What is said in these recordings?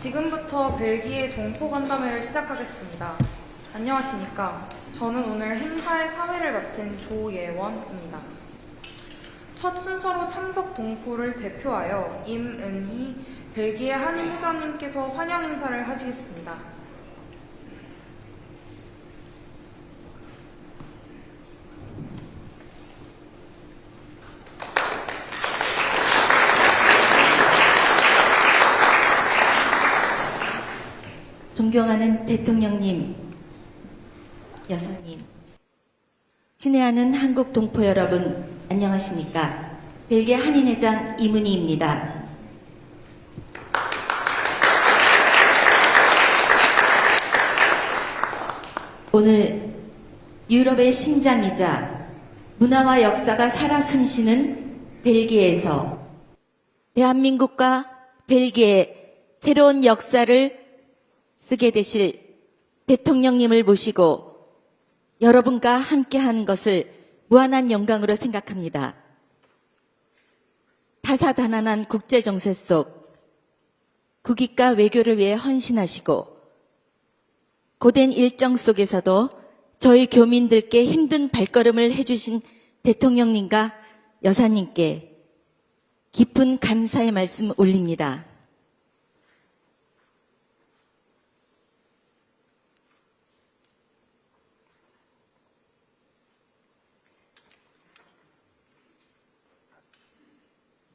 지금부터 벨기에 동포 간담회를 시작하겠습니다. 안녕하십니까. 저는 오늘 행사의 사회를 맡은 조예원입니다. 첫 순서로 참석 동포를 대표하여 임은희 벨기에 한인 후자님께서 환영 인사를 하시겠습니다. 존경하는 대통령님, 여사님, 친애하는 한국 동포 여러분, 안녕하십니까? 벨기에 한인회장 이문희입니다. 오늘 유럽의 심장이자 문화와 역사가 살아 숨쉬는 벨기에에서 대한민국과 벨기에 새로운 역사를 쓰게 되실 대통령님을 모시고 여러분과 함께하는 것을 무한한 영광으로 생각합니다. 다사다난한 국제정세 속 국익과 외교를 위해 헌신하시고 고된 일정 속에서도 저희 교민들께 힘든 발걸음을 해주신 대통령님과 여사님께 깊은 감사의 말씀 올립니다.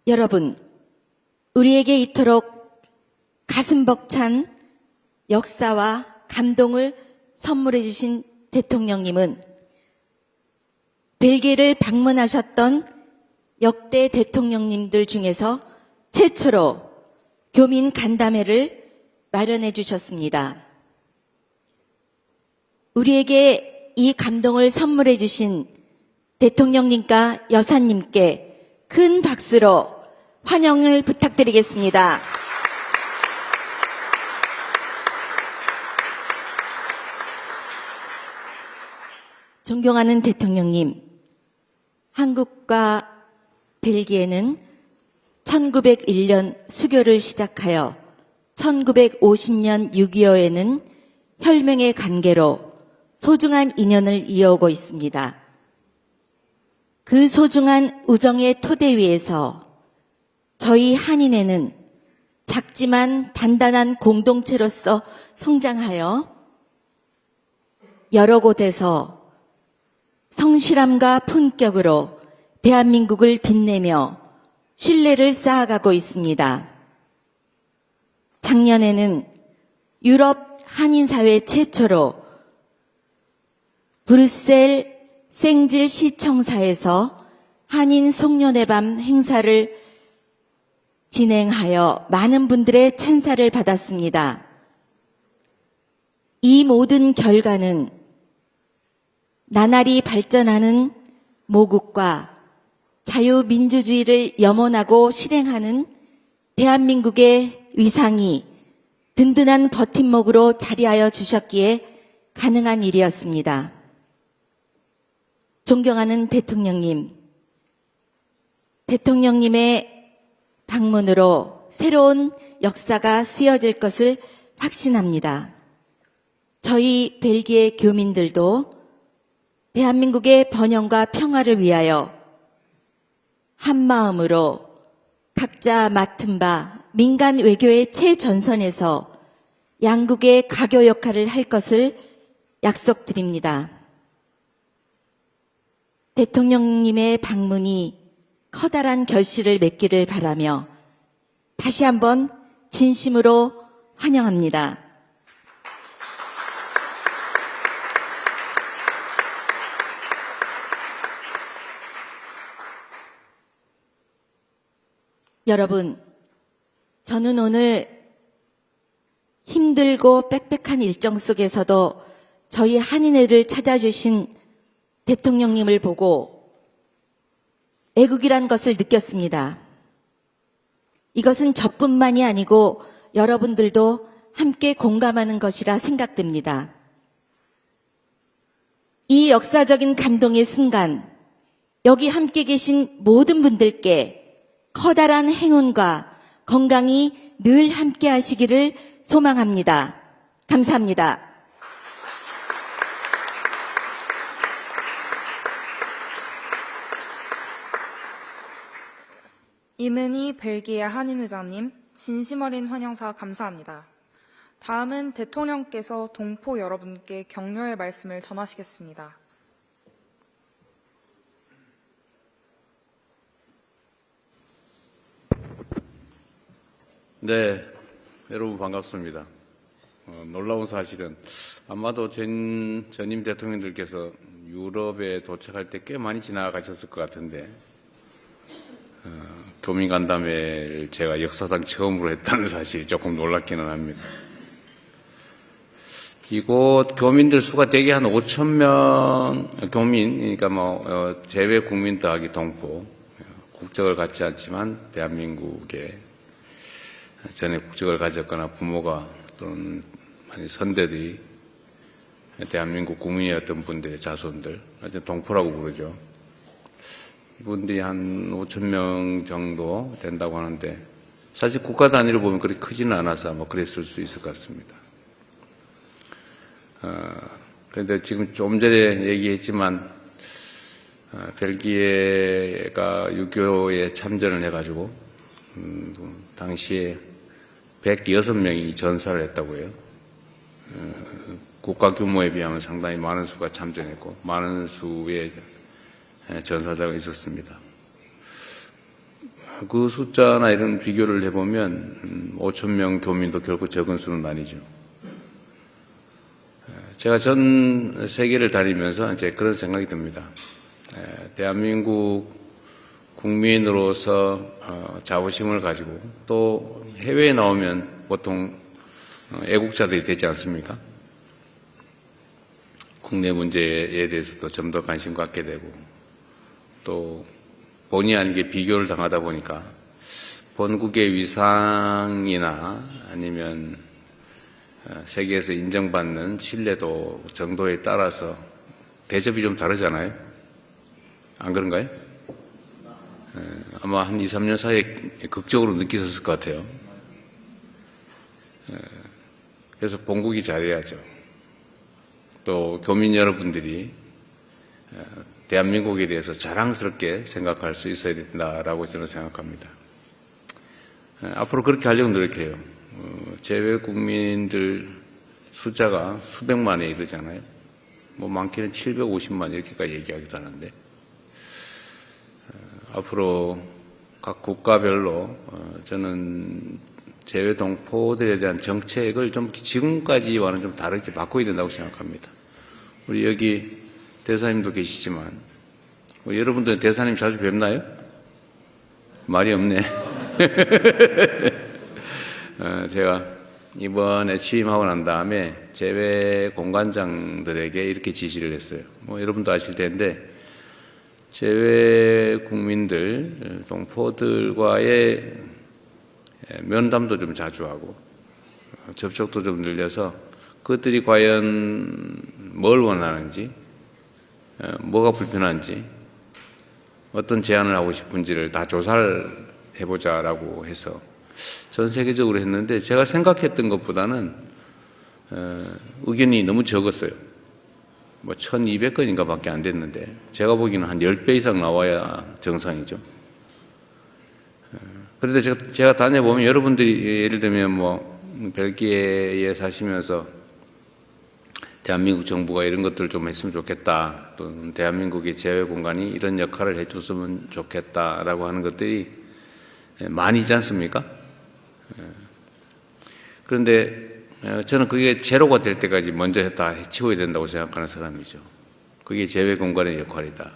여러분, 우리에게 이토록 가슴 벅찬 역사와 감동을 선물해 주신 대통령님은 벨기에를 방문하셨던 역대 대통령님들 중에서 최초로 교민 간담회를 마련해 주셨습니다. 우리에게 이 감동을 선물해 주신 대통령님과 여사님께 큰 박수로 환영을 부탁드리겠습니다. 존경하는 대통령님, 한국과 벨기에는 1901년 수교를 시작하여 1950년 6.25에는 혈맹의 관계로 소중한 인연을 이어오고 있습니다. 그 소중한 우정의 토대 위에서 저희 한인회는 작지만 단단한 공동체로서 성장하여 여러 곳에서 성실함과 품격으로 대한민국을 빛내며 신뢰를 쌓아가고 있습니다. 작년에는 유럽 한인사회 최초로 브뤼셀 생질 시청사에서 한인 송년회 밤 행사를 진행하여 많은 분들의 찬사를 받았습니다. 이 모든 결과는 나날이 발전하는 모국과 자유민주주의를 염원하고 실행하는 대한민국의 위상이 든든한 버팀목으로 자리하여 주셨기에 가능한 일이었습니다. 존경하는 대통령님, 대통령님의 방문으로 새로운 역사가 쓰여질 것을 확신합니다. 저희 벨기에 교민들도 대한민국의 번영과 평화를 위하여 한마음으로 각자 맡은 바 민간 외교의 최전선에서 양국의 가교 역할을 할 것을 약속드립니다. 대통령님의 방문이 커다란 결실을 맺기를 바라며 다시 한번 진심으로 환영합니다. 여러분, 저는 오늘 힘들고 빽빽한 일정 속에서도 저희 한인회를 찾아주신 대통령님을 보고 애국이란 것을 느꼈습니다. 이것은 저뿐만이 아니고 여러분들도 함께 공감하는 것이라 생각됩니다. 이 역사적인 감동의 순간, 여기 함께 계신 모든 분들께 커다란 행운과 건강히 늘 함께 하시기를 소망합니다. 감사합니다. 이문희 벨기에 한인회장님, 진심 어린 환영사 감사합니다. 다음은 대통령께서 동포 여러분께 격려의 말씀을 전하시겠습니다. 네, 여러분 반갑습니다. 놀라운 사실은 아마도 전임 대통령들께서 유럽에 도착할 때 꽤 많이 지나가셨을 것 같은데 교민 간담회를 제가 역사상 처음으로 했다는 사실이 조금 놀랍기는 합니다. 이곳 교민들 수가 대개 한 5천 명 교민, 그러니까 재외 국민 더하기 동포, 국적을 갖지 않지만 대한민국에 전에 국적을 가졌거나 부모가 또는 많이 선대들이 대한민국 국민이었던 분들의 자손들, 동포라고 부르죠. 이분들이 한 5천 명 정도 된다고 하는데 사실 국가 단위로 보면 그렇게 크지는 않아서 그랬을 수 있을 것 같습니다. 그런데 지금 좀 전에 얘기했지만 벨기에가 유교에 참전을 해가지고 당시에 106명이 전사를 했다고 해요. 국가 규모에 비하면 상당히 많은 수가 참전했고 많은 수의 전사자가 있었습니다. 그 숫자나 이런 비교를 해보면 5천 명 교민도 결코 적은 수는 아니죠. 제가 전 세계를 다니면서 이제 그런 생각이 듭니다. 대한민국 국민으로서 자부심을 가지고 또 해외에 나오면 보통 애국자들이 되지 않습니까? 국내 문제에 대해서도 좀 더 관심 갖게 되고 또 본의 아니게 비교를 당하다 보니까 본국의 위상이나 아니면 세계에서 인정받는 신뢰도 정도에 따라서 대접이 좀 다르잖아요. 안 그런가요? 아마 한 2, 3년 사이에 극적으로 느끼셨을 것 같아요. 그래서 본국이 잘해야죠. 또 교민 여러분들이 대한민국에 대해서 자랑스럽게 생각할 수 있어야 된다라고 저는 생각합니다. 앞으로 그렇게 하려고 노력해요. 재외 국민들 숫자가 수백만에 이르잖아요. 많게는 750만 이렇게까지 얘기하기도 하는데 앞으로 각 국가별로 저는 재외 동포들에 대한 정책을 좀 지금까지와는 좀 다르게 바꿔야 된다고 생각합니다. 우리 여기 대사님도 계시지만 여러분들 대사님 자주 뵙나요? 말이 없네. 제가 이번에 취임하고 난 다음에 재외 공관장들에게 이렇게 지시를 했어요. 여러분도 아실 텐데 재외 국민들, 동포들과의 면담도 좀 자주 하고 접촉도 좀 늘려서 그것들이 과연 뭘 원하는지, 뭐가 불편한지, 어떤 제안을 하고 싶은지를 다 조사를 해보자라고 해서 전 세계적으로 했는데 제가 생각했던 것보다는 의견이 너무 적었어요. 1200건인가 밖에 안 됐는데 제가 보기에는 한 10배 이상 나와야 정상이죠. 그런데 제가 다녀보면 여러분들이 예를 들면 벨기에에 사시면서 대한민국 정부가 이런 것들을 좀 했으면 좋겠다. 또는 대한민국의 재외 공간이 이런 역할을 해줬으면 좋겠다라고 하는 것들이 많이 있지 않습니까? 그런데 저는 그게 제로가 될 때까지 먼저 다 해치워야 된다고 생각하는 사람이죠. 그게 재외 공간의 역할이다.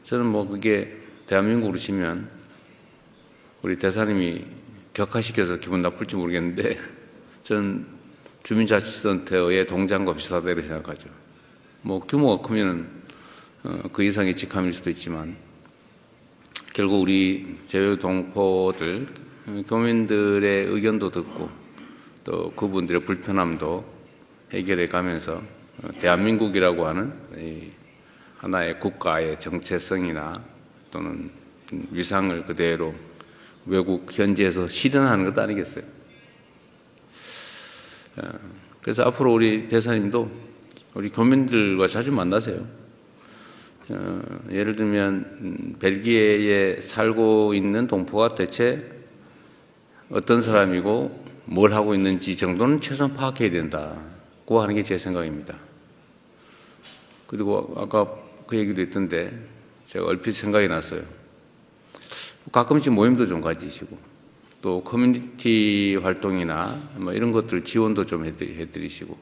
저는 그게 대한민국으로 치면 우리 대사님이 격하시켜서 기분 나쁠지 모르겠는데 저는 주민자치센터의 동장과 비슷하다 이렇게 생각하죠. 규모가 크면은 그 이상의 직함일 수도 있지만 결국 우리 재외 동포들, 교민들의 의견도 듣고 또 그분들의 불편함도 해결해 가면서 대한민국이라고 하는 하나의 국가의 정체성이나 또는 위상을 그대로 외국 현지에서 실현하는 것도 아니겠어요. 그래서 앞으로 우리 대사님도 우리 교민들과 자주 만나세요. 예를 들면 벨기에에 살고 있는 동포가 대체 어떤 사람이고 뭘 하고 있는지 정도는 최소한 파악해야 된다고 하는 게 제 생각입니다. 그리고 아까 그 얘기도 했던데 제가 얼핏 생각이 났어요. 가끔씩 모임도 좀 가지시고 또 커뮤니티 활동이나 뭐 이런 것들 지원도 좀 해드리시고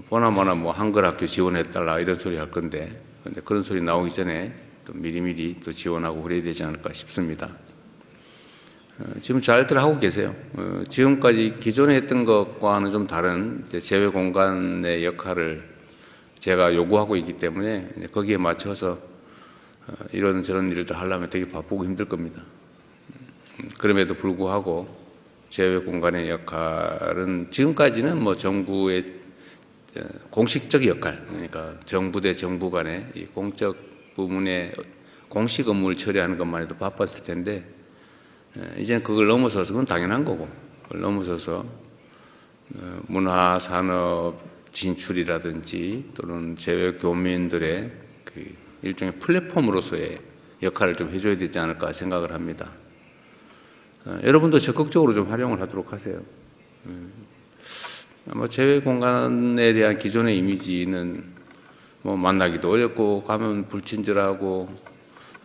보나마나 뭐 한글 학교 지원해달라 이런 소리 할 건데 근데 그런 소리 나오기 전에 또 미리미리 또 지원하고 그래야 되지 않을까 싶습니다. 지금 잘들 하고 계세요. 지금까지 기존에 했던 것과는 좀 다른 재외 공간의 역할을 제가 요구하고 있기 때문에 거기에 맞춰서 이런저런 일들 하려면 되게 바쁘고 힘들 겁니다. 그럼에도 불구하고 재외 공간의 역할은 지금까지는 뭐 정부의 공식적 역할, 그러니까 정부 대 정부 간의 이 공적 부문의 공식 업무를 처리하는 것만 해도 바빴을 텐데 이제는 그걸 넘어서서 그건 당연한 거고 그걸 넘어서서 문화 산업 진출이라든지 또는 재외 교민들의 그 일종의 플랫폼으로서의 역할을 좀 해줘야 되지 않을까 생각을 합니다. 여러분도 적극적으로 좀 활용을 하도록 하세요. 아마 재외 공간에 대한 기존의 이미지는 뭐 만나기도 어렵고 가면 불친절하고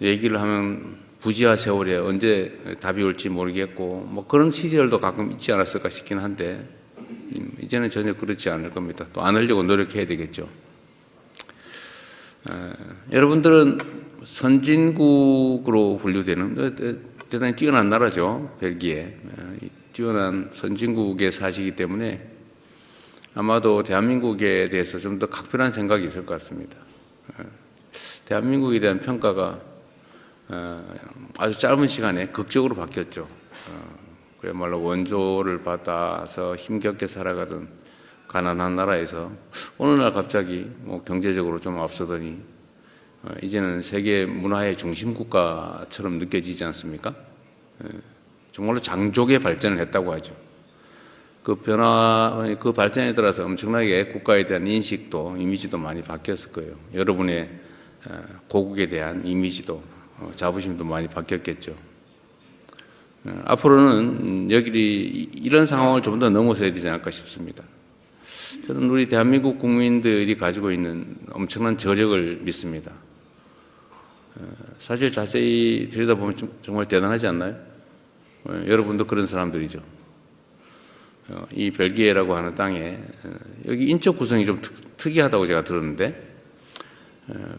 얘기를 하면 부지하 세월에 언제 답이 올지 모르겠고 뭐 그런 시절도 가끔 있지 않았을까 싶긴 한데 이제는 전혀 그렇지 않을 겁니다. 또 안 하려고 노력해야 되겠죠. 여러분들은 선진국으로 분류되는 대단히 뛰어난 나라죠. 벨기에. 뛰어난 선진국에 사시기 때문에 아마도 대한민국에 대해서 좀 더 각별한 생각이 있을 것 같습니다. 대한민국에 대한 평가가 아주 짧은 시간에 극적으로 바뀌었죠. 그야말로 원조를 받아서 힘겹게 살아가던 가난한 나라에서 어느 날 갑자기 뭐 경제적으로 좀 앞서더니 이제는 세계 문화의 중심 국가처럼 느껴지지 않습니까? 정말로 장족의 발전을 했다고 하죠. 그 변화, 그 발전에 따라서 엄청나게 국가에 대한 인식도 이미지도 많이 바뀌었을 거예요. 여러분의 고국에 대한 이미지도 자부심도 많이 바뀌었겠죠. 앞으로는 이런 상황을 좀 더 넘어서야 되지 않을까 싶습니다. 저는 우리 대한민국 국민들이 가지고 있는 엄청난 저력을 믿습니다. 사실 자세히 들여다보면 정말 대단하지 않나요? 여러분도 그런 사람들이죠. 이 벨기에라고 하는 땅에 여기 인적 구성이 좀 특이하다고 제가 들었는데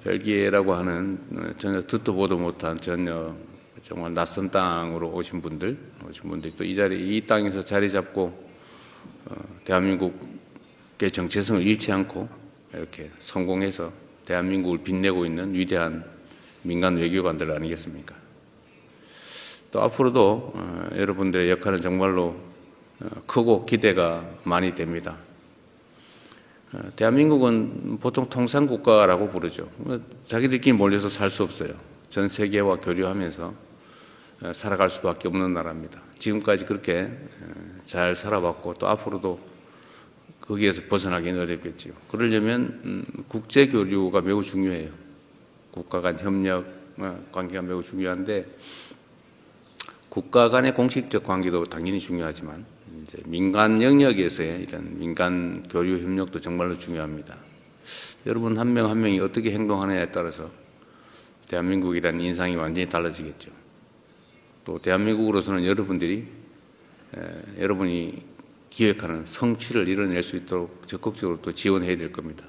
벨기에라고 하는 전혀 듣도 보도 못한 전혀 정말 낯선 땅으로 오신 분들이 또 이 땅에서 자리 잡고 대한민국의 정체성을 잃지 않고 이렇게 성공해서 대한민국을 빛내고 있는 위대한 민간 외교관들 아니겠습니까? 또 앞으로도 여러분들의 역할은 정말로 크고 기대가 많이 됩니다. 대한민국은 보통 통상국가라고 부르죠. 자기들끼리 몰려서 살 수 없어요. 전 세계와 교류하면서 살아갈 수밖에 없는 나라입니다. 지금까지 그렇게 잘 살아왔고 또 앞으로도 거기에서 벗어나기는 어렵겠지요. 그러려면 국제 교류가 매우 중요해요. 국가 간 협력 관계가 매우 중요한데 국가 간의 공식적 관계도 당연히 중요하지만 이제 민간 영역에서의 이런 민간 교류 협력도 정말로 중요합니다. 여러분 한 명 한 명이 어떻게 행동하느냐에 따라서 대한민국이라는 인상이 완전히 달라지겠죠. 또 대한민국으로서는 여러분이 기획하는 성취를 이뤄낼 수 있도록 적극적으로 또 지원해야 될 겁니다.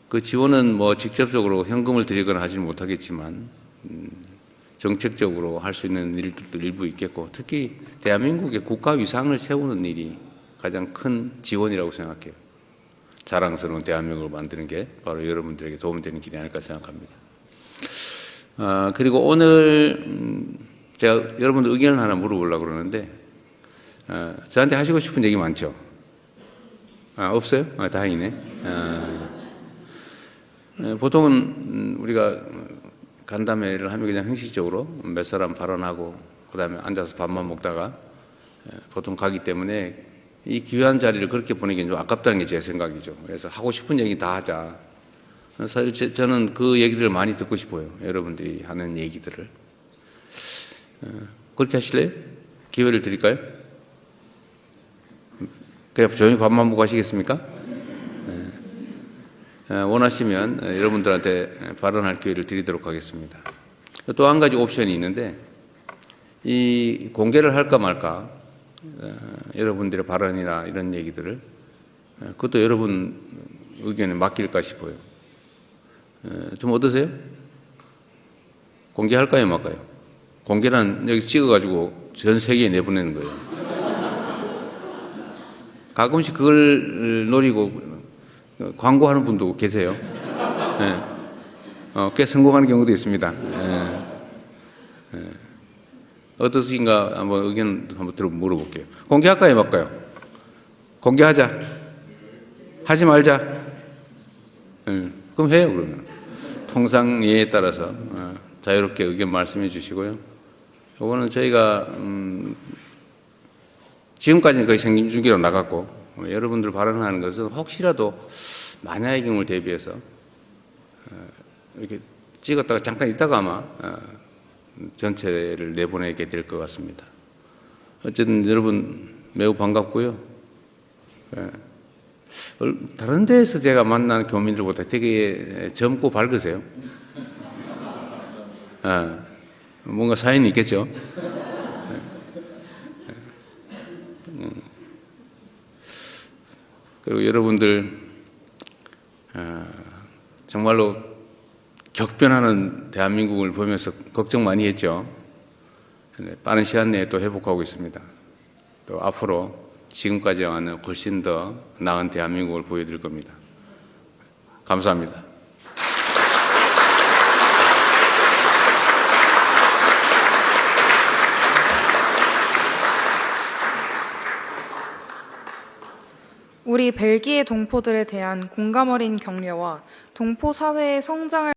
그 지원은 뭐 직접적으로 현금을 드리거나 하지는 못하겠지만 정책적으로 할 수 있는 일들도 일부 있겠고 특히 대한민국의 국가 위상을 세우는 일이 가장 큰 지원이라고 생각해요. 자랑스러운 대한민국을 만드는 게 바로 여러분들에게 도움되는 길이 아닐까 생각합니다. 그리고 오늘 제가 여러분들 의견을 하나 물어보려고 그러는데 저한테 하시고 싶은 얘기 많죠? 없어요? 다행이네. 보통은 우리가 간담회를 하면 그냥 형식적으로 몇 사람 발언하고 그다음에 앉아서 밥만 먹다가 보통 가기 때문에 이 귀한 자리를 그렇게 보내기는 좀 아깝다는 게 제 생각이죠. 그래서 하고 싶은 얘기 다 하자. 사실 저는 그 얘기들을 많이 듣고 싶어요. 여러분들이 하는 얘기들을. 그렇게 하실래요? 기회를 드릴까요? 그냥 조용히 밥만 먹고 하시겠습니까? 원하시면 여러분들한테 발언할 기회를 드리도록 하겠습니다. 또 한 가지 옵션이 있는데, 이 공개를 할까 말까, 여러분들의 발언이나 이런 얘기들을, 그것도 여러분 의견에 맡길까 싶어요. 좀 어떠세요? 공개할까요, 말까요? 공개란 여기 찍어가지고 전 세계에 내보내는 거예요. 가끔씩 그걸 노리고 광고하는 분도 계세요. 꽤 성공하는 경우도 있습니다. 어떠신가 한번 의견 한번 물어볼게요. 공개할까요, 말까요? 공개하자. 하지 말자. 그럼 해요, 그러면. 통상예에 따라서 자유롭게 의견 말씀해 주시고요. 이거는 저희가 지금까지는 거의 생중계로 나갔고, 여러분들 발언하는 것은 혹시라도 만약의 경우를 대비해서 이렇게 찍었다가 잠깐 있다가 아마 전체를 내보내게 될 것 같습니다. 어쨌든 여러분 매우 반갑고요. 다른 데에서 제가 만난 교민들보다 되게 젊고 밝으세요. 뭔가 사연이 있겠죠. 그리고 여러분들 정말로 격변하는 대한민국을 보면서 걱정 많이 했죠. 빠른 시간 내에 또 회복하고 있습니다. 또 앞으로 지금까지와는 훨씬 더 나은 대한민국을 보여드릴 겁니다. 감사합니다. 우리 벨기에 동포들에 대한 공감 어린 격려와 동포 사회의 성장을